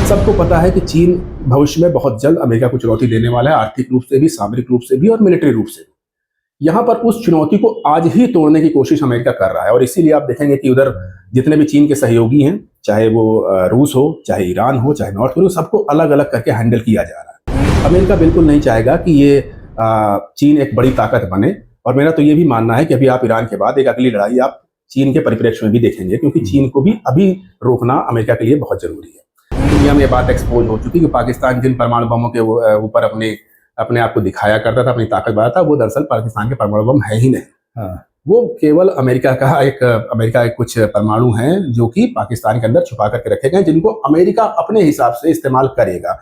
सबको पता है कि चीन भविष्य में बहुत जल्द अमेरिका को चुनौती देने वाला है, आर्थिक रूप से भी, सामरिक रूप से भी और मिलिट्री रूप से भी। यहाँ पर उस चुनौती को आज ही तोड़ने की कोशिश अमेरिका कर रहा है और इसीलिए आप देखेंगे कि उधर जितने भी चीन के सहयोगी हैं, चाहे वो रूस हो, चाहे ईरान हो, चाहे नॉर्थ कोरिया, सबको अलग अलग करके हैंडल किया जा रहा है। अमेरिका बिल्कुल नहीं चाहेगा कि ये चीन एक बड़ी ताकत बने और मेरा तो ये भी मानना है कि अभी आप ईरान के बाद एक अगली लड़ाई आप चीन के परिप्रेक्ष्य में भी देखेंगे, क्योंकि चीन को भी अभी रोकना अमेरिका के लिए बहुत जरूरी है। दुनिया में ये बात एक्सपोज हो चुकी कि पाकिस्तान जिन परमाणु बमों के ऊपर अपने आप को दिखाया करता था, अपनी ताकत बढ़ाता था, वो दरअसल पाकिस्तान के परमाणु बम है ही नहीं। हाँ। वो केवल अमेरिका के कुछ परमाणु हैं जो कि पाकिस्तान के अंदर छुपा करके रखे गए, जिनको अमेरिका अपने हिसाब से इस्तेमाल करेगा।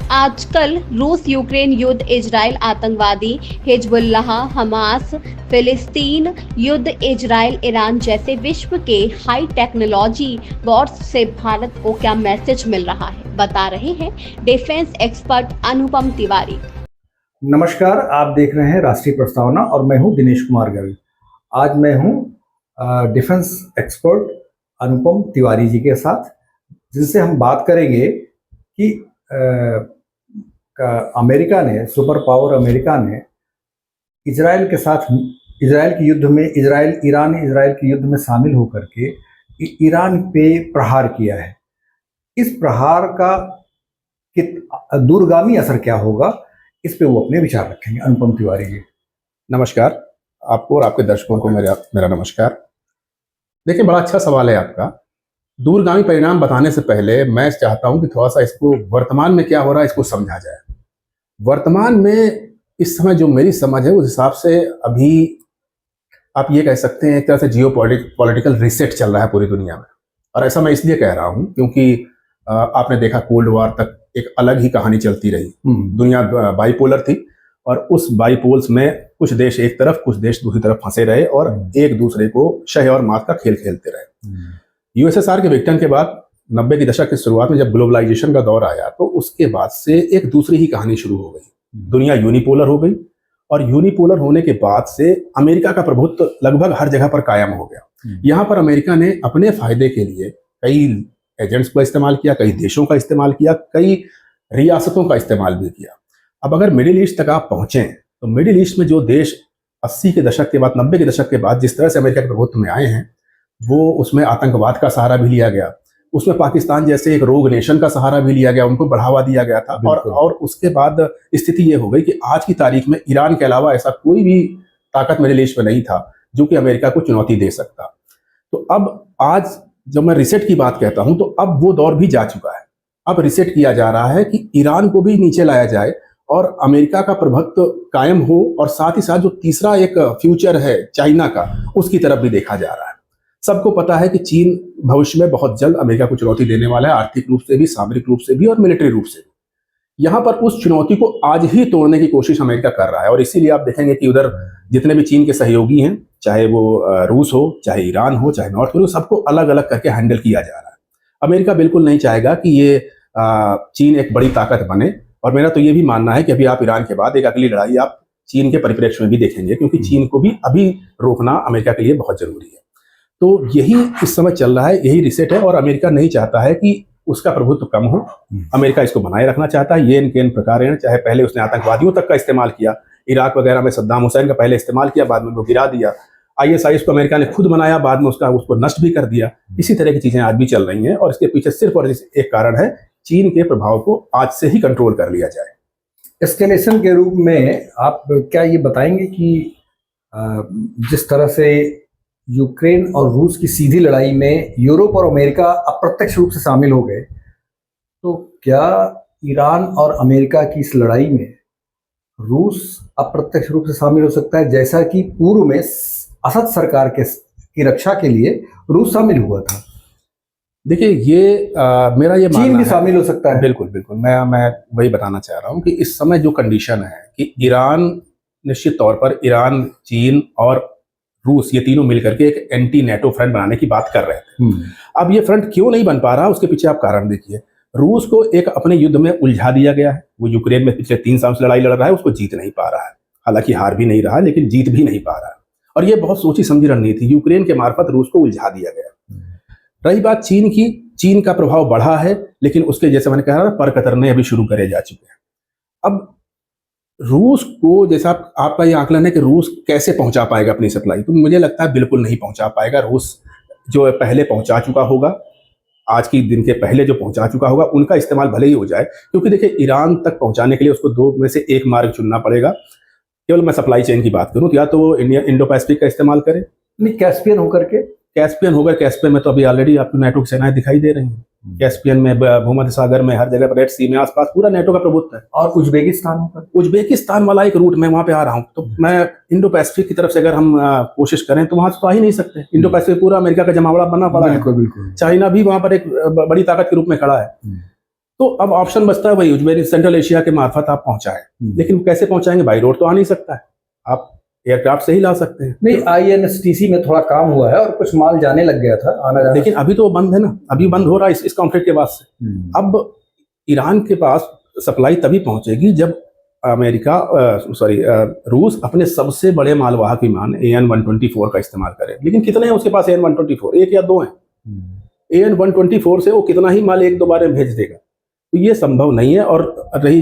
आजकल रूस यूक्रेन युद्ध, इजराइल आतंकवादी, हिजबुल्लाह, हमास, फिलिस्तीन युद्ध, इजराइल ईरान जैसे विश्व के हाई टेक्नोलॉजी वॉर्स से भारत को क्या मैसेज मिल रहा है, बता रहे हैं डिफेंस एक्सपर्ट अनुपम तिवारी। नमस्कार, आप देख रहे हैं राष्ट्रीय प्रस्तावना और मैं हूं दिनेश कुमार गर्ग। आज मैं हूं डिफेंस एक्सपर्ट अनुपम तिवारी जी के साथ, जिनसे हम बात करेंगे कि अमेरिका ने, सुपर पावर अमेरिका ने इजराइल के साथ, इजराइल के युद्ध में, ईरान के युद्ध में शामिल होकर के ईरान पे प्रहार किया है। इस प्रहार का दूरगामी असर क्या होगा, इस पे वो अपने विचार रखेंगे। अनुपम तिवारी जी, नमस्कार आपको और आपके दर्शकों को मेरा नमस्कार। देखिए, बड़ा अच्छा सवाल है आपका। दूरगामी परिणाम बताने से पहले मैं चाहता हूं कि थोड़ा सा इसको वर्तमान में क्या हो रहा है इसको समझा जाए। वर्तमान में इस समय जो मेरी समझ है उस हिसाब से अभी आप ये कह सकते हैं एक तरह से जियोपॉलिटिकल रीसेट चल रहा है पूरी दुनिया में। और ऐसा मैं इसलिए कह रहा हूं क्योंकि आपने देखा कोल्ड वॉर तक एक अलग ही कहानी चलती रही। दुनिया बाइपोलर थी और उस बाइपोल्स में कुछ देश एक तरफ, कुछ देश दूसरी तरफ फंसे रहे और एक दूसरे को शह और मात का खेल खेलते रहे। यूएसएसआर के विघटन के बाद 90 के दशक की शुरुआत में जब ग्लोबलाइजेशन का दौर आया तो उसके बाद से एक दूसरी ही कहानी शुरू हो गई। दुनिया यूनिपोलर हो गई और यूनिपोलर होने के बाद से अमेरिका का प्रभुत्व लगभग हर जगह पर कायम हो गया। यहाँ पर अमेरिका ने अपने फायदे के लिए कई एजेंट्स का इस्तेमाल किया, कई देशों का इस्तेमाल किया, कई रियासतों का इस्तेमाल भी किया। अब अगर मिडिल ईस्ट तक आप पहुंचे तो मिडिल ईस्ट में जो देश 80 के दशक के बाद, 90 के दशक के बाद जिस तरह से अमेरिका के प्रभुत्व में आए हैं, वो उसमें आतंकवाद का सहारा भी लिया गया, उसमें पाकिस्तान जैसे एक रोग नेशन का सहारा भी लिया गया, उनको बढ़ावा दिया गया था। और उसके बाद स्थिति ये हो गई कि आज की तारीख में ईरान के अलावा ऐसा कोई भी ताकत मेरे देश में नहीं था जो कि अमेरिका को चुनौती दे सकता। तो अब आज जब मैं रिसेट की बात कहता हूं तो अब वो दौर भी जा चुका है। अब रिसेट किया जा रहा है कि ईरान को भी नीचे लाया जाए और अमेरिका का प्रभुत्व कायम हो और साथ ही साथ जो तीसरा एक फ्यूचर है चाइना का, उसकी तरफ भी देखा जा रहा है। सबको पता है कि चीन भविष्य में बहुत जल्द अमेरिका को चुनौती देने वाला है, आर्थिक रूप से भी, सामरिक रूप से भी और मिलिट्री रूप से भी। यहाँ पर उस चुनौती को आज ही तोड़ने की कोशिश अमेरिका कर रहा है और इसीलिए आप देखेंगे कि उधर जितने भी चीन के सहयोगी हैं, चाहे वो रूस हो, चाहे ईरान हो, चाहे नॉर्थ कोरिया, सबको अलग अलग करके हैंडल किया जा रहा है। अमेरिका बिल्कुल नहीं चाहेगा कि ये चीन एक बड़ी ताकत बने और मेरा तो ये भी मानना है कि अभी आप ईरान के बाद एक अगली लड़ाई आप चीन के परिप्रेक्ष्य में भी देखेंगे, क्योंकि चीन को भी अभी रोकना अमेरिका के लिए बहुत जरूरी है। तो यही इस समय चल रहा है, यही रिसेट है और अमेरिका नहीं चाहता है कि उसका प्रभुत्व कम हो। अमेरिका इसको बनाए रखना चाहता है, येन केन प्रकार, चाहे पहले उसने आतंकवादियों तक का इस्तेमाल किया, इराक वगैरह में सद्दाम हुसैन का पहले इस्तेमाल किया, बाद में वो गिरा दिया। ISIS को अमेरिका ने खुद बनाया, बाद में उसको नष्ट भी कर दिया। इसी तरह की चीजें आज भी चल रही हैं और इसके पीछे सिर्फ और एक कारण है, चीन के प्रभाव को आज से ही कंट्रोल कर लिया जाए। एस्केलेशन के रूप में आप क्या ये बताएंगे कि जिस तरह से यूक्रेन और रूस की सीधी लड़ाई में यूरोप और अमेरिका अप्रत्यक्ष रूप से शामिल हो गए, तो क्या ईरान और अमेरिका की इस लड़ाई में रूस अप्रत्यक्ष रूप से शामिल हो सकता है, जैसा कि पूर्व में असद सरकार की रक्षा के लिए रूस शामिल हुआ था? देखिए, ये मेरा ये चीन भी शामिल हो सकता है। बिल्कुल बिल्कुल, मैं वही बताना चाह रहा हूँ कि इस समय जो कंडीशन है कि ईरान, निश्चित तौर पर ईरान, चीन और रूस, ये तीनों मिलकर के एक एंटी नेटो फ्रंट बनाने की बात कर रहे थे। अब ये फ्रंट क्यों नहीं बन पा रहा, उसके पीछे आप कारण देखिए। रूस को एक अपने युद्ध में उलझा दिया गया है। वो यूक्रेन में पिछले 3 साल से लड़ाई लड़ रहा है, उसको जीत नहीं पा रहा है। हालांकि हार भी नहीं रहा, लेकिन जीत भी नहीं पा रहा है। और ये बहुत सोची समझी रणनीति, यूक्रेन के मार्फत रूस को उलझा दिया गया। रही बात चीन की, चीन का प्रभाव बढ़ा है, लेकिन उसके जैसे मैंने कहा ना, पर कतरने अभी शुरू करे जा चुके हैं। अब रूस को, जैसा आपका ये आकलन है कि रूस कैसे पहुंचा पाएगा अपनी सप्लाई, तो मुझे लगता है बिल्कुल नहीं पहुंचा पाएगा। रूस जो पहले पहुंचा चुका होगा, आज की दिन के पहले जो पहुंचा चुका होगा, उनका इस्तेमाल भले ही हो जाए, क्योंकि देखिए ईरान तक पहुंचाने के लिए उसको दो में से एक मार्ग चुनना पड़ेगा। केवल मैं सप्लाई चेन की बात करूं तो या तो वो इंडो पैसिफिक का इस्तेमाल करे, नहीं कैस्पियन होकर के, कैस्पियन होगा। कैस्पियन में तो अभी ऑलरेडी आपको नेटो की सेनाएं दिखाई दे रही हैं। कैस्पियन में, भूमध्य सागर में, हर जगह, रेड सी में आसपास पूरा नेटो का प्रभुत्व है। और उज्बेकिस्तान होकर, उज्बेकिस्तान वाला एक रूट, मैं वहां पे आ रहा हूं, तो मैं इंडो पैसिफिक की तरफ से अगर हम कोशिश करें तो वहां से तो आ ही नहीं सकते। इंडो पैसिफिक पूरा अमेरिका का जमावड़ा बना पड़ा है। बिल्कुल बिल्कुल। चाइना भी वहां पर एक बड़ी ताकत के रूप में खड़ा है। तो अब ऑप्शन बचता है वही उज्बेकिस्तान, सेंट्रल एशिया के मार्फत आप पहुंचाएं, लेकिन कैसे पहुंचाएंगे? बाई रोड तो आ नहीं सकता है, आप एयरक्राफ्ट से ही ला सकते हैं। नहीं, INSTC में थोड़ा काम हुआ है और कुछ माल जाने लग गया था, आना जाना। लेकिन अभी तो वो बंद है ना, अभी बंद हो रहा है इस कॉन्फ्लिक्ट के बाद से। अब ईरान के पास सप्लाई तभी पहुंचेगी जब रूस अपने सबसे बड़े मालवाहक विमान AN-124 का इस्तेमाल करे। लेकिन कितने हैं उसके पास AN-124? एक या दो हैं। AN-124 से वो कितना ही माल एक दो बार में भेज देगा, तो ये संभव नहीं है। और रही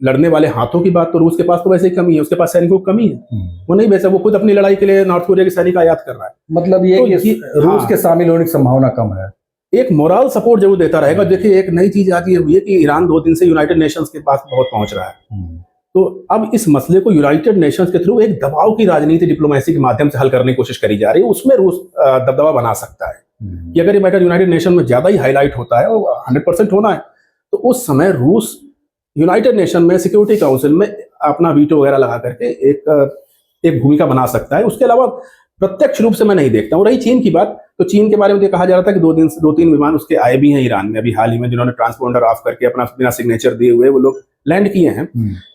लड़ने वाले हाथों की बात, तो रूस के पास तो वैसे ही कमी है, उसके पास सैनिकों की कमी है। वो नहीं भेज, वो खुद अपनी लड़ाई के लिए नॉर्थ कोरिया के सैनिक आयात कर रहा है। मतलब ये तो कि रूस के शामिल होने की संभावना कम है। एक मोरल सपोर्ट जरूर देता रहेगा। देखिए एक नई चीज आज ये हुई है कि ईरान 2 दिन से यूनाइटेड नेशंस के पास बहुत पहुंच रहा है। तो अब इस मसले को यूनाइटेड नेशंस के थ्रू एक दबाव की राजनीति, डिप्लोमेसी के माध्यम से हल करने की कोशिश करी जा रही है। उसमें रूस दबदबा बना सकता है कि अगर ये मैटर यूनाइटेड नेशन में ज्यादा ही हाईलाइट होता है, वो 100% होना है, तो उस समय रूस यूनाइटेड नेशन में, सिक्योरिटी काउंसिल में अपना वीटो वगैरह लगा करके एक भूमिका बना सकता है। उसके अलावा प्रत्यक्ष रूप से मैं नहीं देखता हूँ। रही चीन की बात, तो चीन के बारे में कहा जा रहा था कि 2-3 विमान उसके आए भी हैं ईरान में अभी हाल ही में, जिन्होंने ट्रांसपोंडर ऑफ करके अपना बिना सिग्नेचर दिए हुए वो लोग लैंड किए हैं।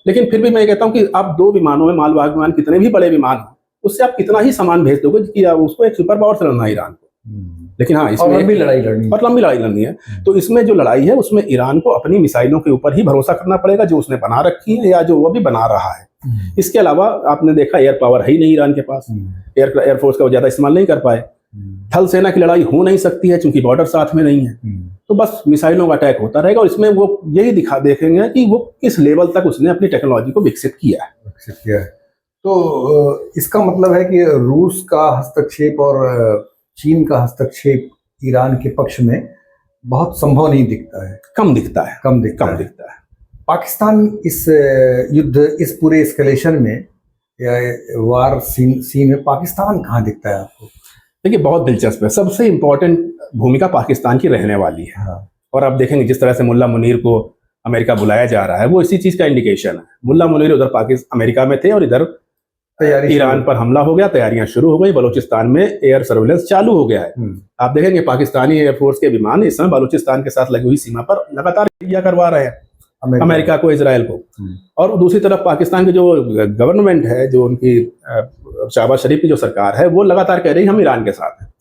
लेकिन फिर भी मैं कहता हूँ कि आप 2 विमानों में, मालवाहक विमान कितने भी बड़े विमान हो, उससे आप कितना ही सामान भेज दोगे कि उसको एक सुपर पावर से लड़ना है ईरान को। लेकिन हाँ, इसमें लंबी लड़ाई लड़नी है। तो इसमें जो लड़ाई है उसमें ईरान को अपनी मिसाइलों के ऊपर ही भरोसा करना पड़ेगा, जो उसने बना रखी है या जो वो भी बना रहा है। इसके अलावा आपने देखा एयर पावर है ही नहीं ईरान के पास, एयरफोर्स का वो ज्यादा इस्तेमाल नहीं कर पाए। थल सेना की लड़ाई हो नहीं सकती है क्योंकि बॉर्डर साथ में नहीं है। तो बस मिसाइलों का अटैक होता रहेगा और इसमें वो यही देखेंगे कि वो किस लेवल तक उसने अपनी टेक्नोलॉजी को विकसित किया है। तो इसका मतलब है कि रूस का हस्तक्षेप और चीन का हस्तक्षेप ईरान के पक्ष में बहुत संभव नहीं दिखता है, कम दिखता है। पाकिस्तान इस युद्ध, इस पूरे एस्केलेशन में या वार सीन में पाकिस्तान कहाँ दिखता है आपको? देखिए बहुत दिलचस्प है। सबसे इंपॉर्टेंट भूमिका पाकिस्तान की रहने वाली है। हाँ। और आप देखेंगे जिस तरह से मुल्ला मुनीर को अमेरिका बुलाया जा रहा है, वो इसी चीज का इंडिकेशन है। मुल्ला मुनीर उधर अमेरिका में थे और इधर ईरान पर हमला हो गया, तैयारियां शुरू हो गई, बलूचिस्तान में एयर सर्वेलेंस चालू हो गया है। आप देखेंगे पाकिस्तानी एयरफोर्स के विमान इस समय बलूचिस्तान के साथ लगी हुई सीमा पर लगातार क्रिया करवा रहे हैं, अमेरिका को, इजराइल को। और दूसरी तरफ पाकिस्तान की जो गवर्नमेंट है, जो उनकी शहबाज शरीफ की जो सरकार है, वो लगातार कह रही है हम ईरान के साथ हैं।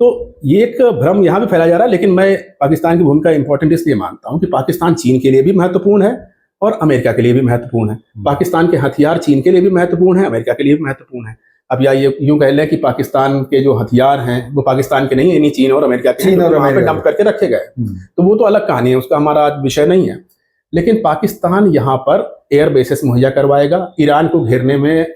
तो ये एक भ्रम यहाँ भी फैलाया जा रहा है। लेकिन मैं पाकिस्तान की भूमिका इंपॉर्टेंट इसलिए मानता हूँ कि पाकिस्तान चीन के लिए भी महत्वपूर्ण है और अमेरिका के लिए भी महत्वपूर्ण है। पाकिस्तान के हथियार चीन के लिए भी महत्वपूर्ण है, अमेरिका के लिए भी महत्वपूर्ण है। अब या ये यूं कह लें कि पाकिस्तान के जो हथियार हैं वो पाकिस्तान के नहीं, यानी चीन और अमेरिका के डंप करके रखे गए, तो वो तो अलग कहानी है, उसका हमारा आज विषय नहीं है। लेकिन पाकिस्तान यहाँ पर एयर बेसेस मुहैया करवाएगा, ईरान को घेरने में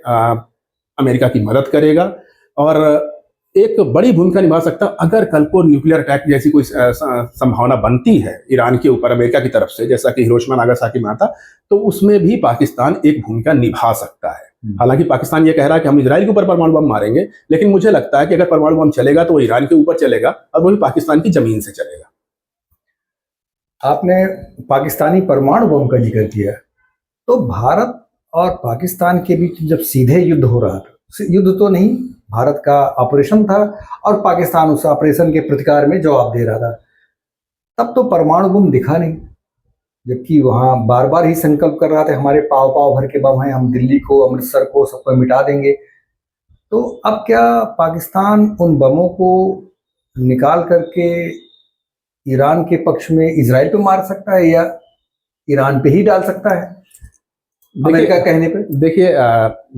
अमेरिका की मदद करेगा और एक बड़ी भूमिका निभा सकता। अगर कल को न्यूक्लियर अटैक जैसी कोई संभावना बनती है ईरान के ऊपर अमेरिका की तरफ से, जैसा कि हिरोशिमा नागासाकी में था, तो उसमें भी पाकिस्तान एक भूमिका निभा सकता है। हालांकि पाकिस्तान ये कह रहा है कि हम इजराइल के ऊपर परमाणु बम मारेंगे, लेकिन मुझे लगता है कि अगर परमाणु बम चलेगा तो वो ईरान के ऊपर चलेगा और वो भी पाकिस्तान की जमीन से चलेगा। आपने पाकिस्तानी परमाणु बम का जिक्र किया, तो भारत और पाकिस्तान के बीच जब सीधे युद्ध हो रहा था, युद्ध तो नहीं, भारत का ऑपरेशन था और पाकिस्तान उस ऑपरेशन के प्रतिकार में जवाब दे रहा था, तब तो परमाणु बम दिखा नहीं, जबकि वहां बार बार ही संकल्प कर रहा था हमारे पाव पाव भर के बम हैं, हम दिल्ली को, अमृतसर को, सबको मिटा देंगे। तो अब क्या पाकिस्तान उन बमों को निकाल करके ईरान के पक्ष में इजराइल पे मार सकता है या ईरान पे ही डाल सकता है अमेरिका कहने पे? देखिए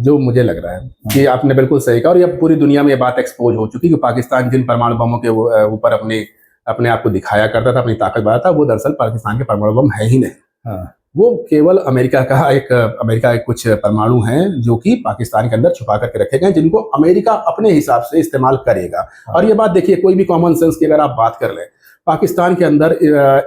जो मुझे लग रहा है कि आपने बिल्कुल सही कहा और ये पूरी दुनिया में ये बात एक्सपोज हो चुकी कि पाकिस्तान जिन परमाणु बमों के ऊपर अपनी अपने आप को दिखाया करता था, अपनी ताकत बढ़ाता था, वो दरअसल पाकिस्तान के परमाणु बम है ही नहीं। हाँ। वो केवल अमेरिका के कुछ परमाणु हैं जो कि पाकिस्तान के अंदर छुपा करके रखे गए, जिनको अमेरिका अपने हिसाब से इस्तेमाल करेगा। और ये बात देखिए, कोई भी कॉमन सेंस की अगर आप बात कर लें, पाकिस्तान के अंदर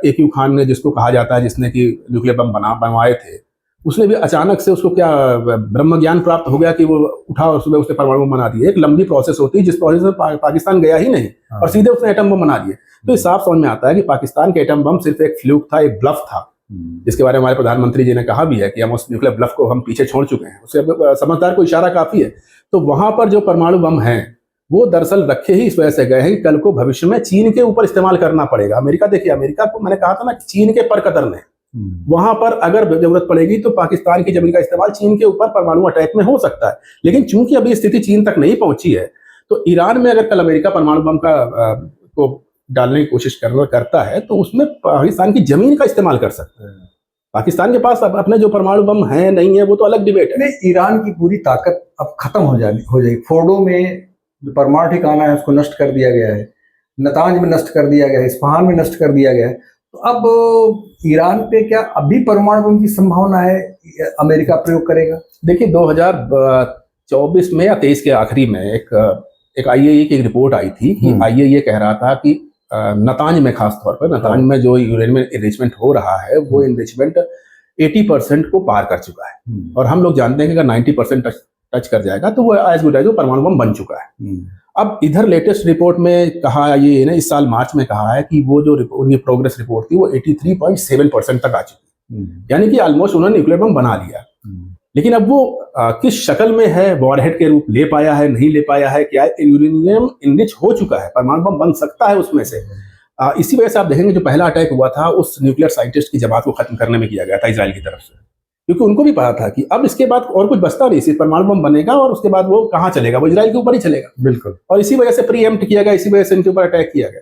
AQ खान ने, जिसको कहा जाता है जिसने कि न्यूक्लियर बम बनवाए थे, उसने भी अचानक से उसको क्या ब्रह्म ज्ञान प्राप्त हो गया कि वो उठा और सुबह उसने परमाणु बम बना दिए। एक लंबी प्रोसेस होती है जिस प्रोसेस में पाकिस्तान गया ही नहीं और सीधे उसने एटम बम बना दिए। तो इस साफ समझ में आता है कि पाकिस्तान के एटम बम सिर्फ एक फ्लूक था, एक ब्लफ था, जिसके बारे में हमारे प्रधानमंत्री जी ने कहा भी है कि हम उस न्यूक्लियर ब्लफ को हम पीछे छोड़ चुके हैं। उससे समझदार को इशारा काफी है। तो वहां पर जो परमाणु बम हैं वो दरअसल रखे ही इस वजह से गए हैं कि कल को भविष्य में चीन के ऊपर इस्तेमाल करना पड़ेगा। अमेरिका, देखिए अमेरिका को मैंने कहा था ना, चीन के पर कतर ने, वहां पर अगर जरूरत पड़ेगी तो पाकिस्तान की जमीन का इस्तेमाल चीन के ऊपर परमाणु अटैक में हो सकता है। लेकिन चूंकि अभी स्थिति चीन तक नहीं पहुंची है, तो ईरान में अगर कल अमेरिका परमाणु बम को डालने की कोशिश करता है तो उसमें पाकिस्तान की जमीन का इस्तेमाल कर सकता है। पाकिस्तान के पास अपने जो परमाणु बम है नहीं है वो तो अलग डिबेट है। ईरान की पूरी ताकत अब खत्म हो जाएगी। फोर्डो में जो परमाणु ठिकाना है उसको नष्ट कर दिया गया है, नतांज में नष्ट कर दिया गया है, इस्फहान में नष्ट कर दिया गया है। तो अब ईरान पे क्या अभी परमाणु बम की संभावना है अमेरिका प्रयोग करेगा? देखिए 2024 में या 23 के आखिरी में एक IAEA की एक रिपोर्ट आई थी कि IAEA कह रहा था कि नतांज में, खास तौर पर नतांज में जो यूरेनियम एनरिचमेंट हो रहा है वो एनरिचमेंट 80% को पार कर चुका है। और हम लोग जानते हैं कि अगर 90% टच कर जाएगा तो वो एज गुड एज वो परमाणु बम बन चुका है। अब इधर लेटेस्ट रिपोर्ट में कहा ये ने इस साल मार्च में कहा है कि वो जो उनकी प्रोग्रेस रिपोर्ट थी वो 83.7% तक आ चुकी, यानी कि ऑलमोस्ट उन्होंने न्यूक्लियर बम बना लिया। लेकिन अब वो किस शक्ल में है, वॉरहेड के रूप ले पाया है, नहीं ले पाया है, क्या यूरेनियम इनरिच हो चुका है, परमाणु बम बन सकता है उसमें से। इसी वजह से आप देखेंगे जो पहला अटैक हुआ था उस न्यूक्लियर साइंटिस्ट की जमात को खत्म करने में किया गया था इजराइल की तरफ से, क्योंकि उनको भी पता था कि अब इसके बाद और कुछ बचता नहीं, सिर्फ परमाणु बम बनेगा और उसके बाद वो कहाँ चलेगा, वो इजराइल के ऊपर ही चलेगा। बिल्कुल। और इसी वजह से प्रीएम्प्ट किया गया, इसी वजह से इनके ऊपर अटैक किया गया।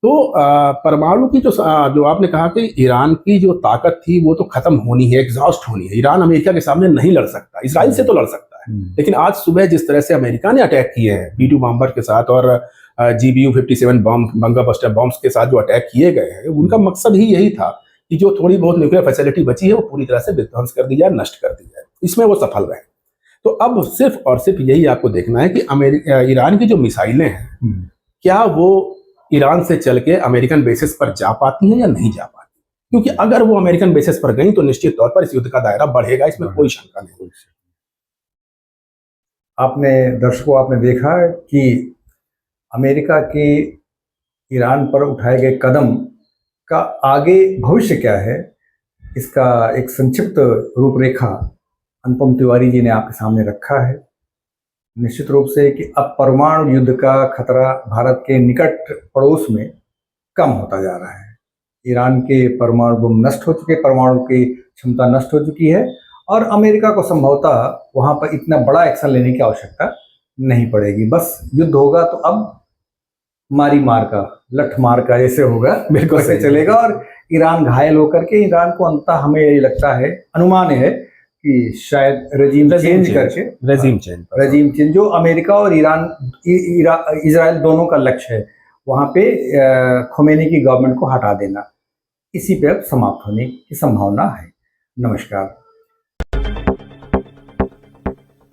तो परमाणु की जो आपने कहा कि ईरान की जो ताकत थी वो तो खत्म होनी है, एग्जॉस्ट होनी है। ईरान अमेरिका के सामने नहीं लड़ सकता, इजराइल से तो लड़ सकता है। लेकिन आज सुबह जिस तरह से अमेरिका ने अटैक किए हैं B-2 बॉम्बर के साथ और GBU-57 बंकर बस्टर बॉम्ब्स के साथ जो अटैक किए गए हैं, उनका मकसद ही यही था कि जो थोड़ी बहुत न्यूक्लियर फैसिलिटी बची है वो पूरी तरह से विध्वंस कर दी जाए, नष्ट कर दी जाए। इसमें वो सफल रहे। तो अब सिर्फ और सिर्फ यही आपको देखना है कि ईरान की जो मिसाइलें हैं क्या वो ईरान से चल के अमेरिकन बेसिस पर जा पाती हैं या नहीं जा पाती। क्योंकि अगर वो अमेरिकन बेसिस पर गई तो निश्चित तौर पर इस युद्ध का दायरा बढ़ेगा, इसमें कोई शंका नहीं। आपने देखा कि अमेरिका के ईरान पर उठाए गए कदम का आगे भविष्य क्या है, इसका एक संक्षिप्त रूपरेखा अनुपम तिवारी जी ने आपके सामने रखा है। निश्चित रूप से कि अब परमाणु युद्ध का खतरा भारत के निकट पड़ोस में कम होता जा रहा है। ईरान के परमाणु बम नष्ट हो चुके, परमाणु की क्षमता नष्ट हो चुकी है और अमेरिका को संभवतः वहां पर इतना बड़ा एक्शन लेने की आवश्यकता नहीं पड़ेगी। बस युद्ध होगा तो अब मारी मार का, लठ मार का जैसे होगा, बिल्कुल से चलेगा और ईरान घायल होकर के, ईरान को अंततः हमें ये लगता है, अनुमान है कि शायद रजीम चेंज करके, रजीम चेंज जो अमेरिका और इजराइल दोनों का लक्ष्य है, वहां पे खोमेनी की गवर्नमेंट को हटा देना, इसी पे अब समाप्त होने की संभावना है। नमस्कार।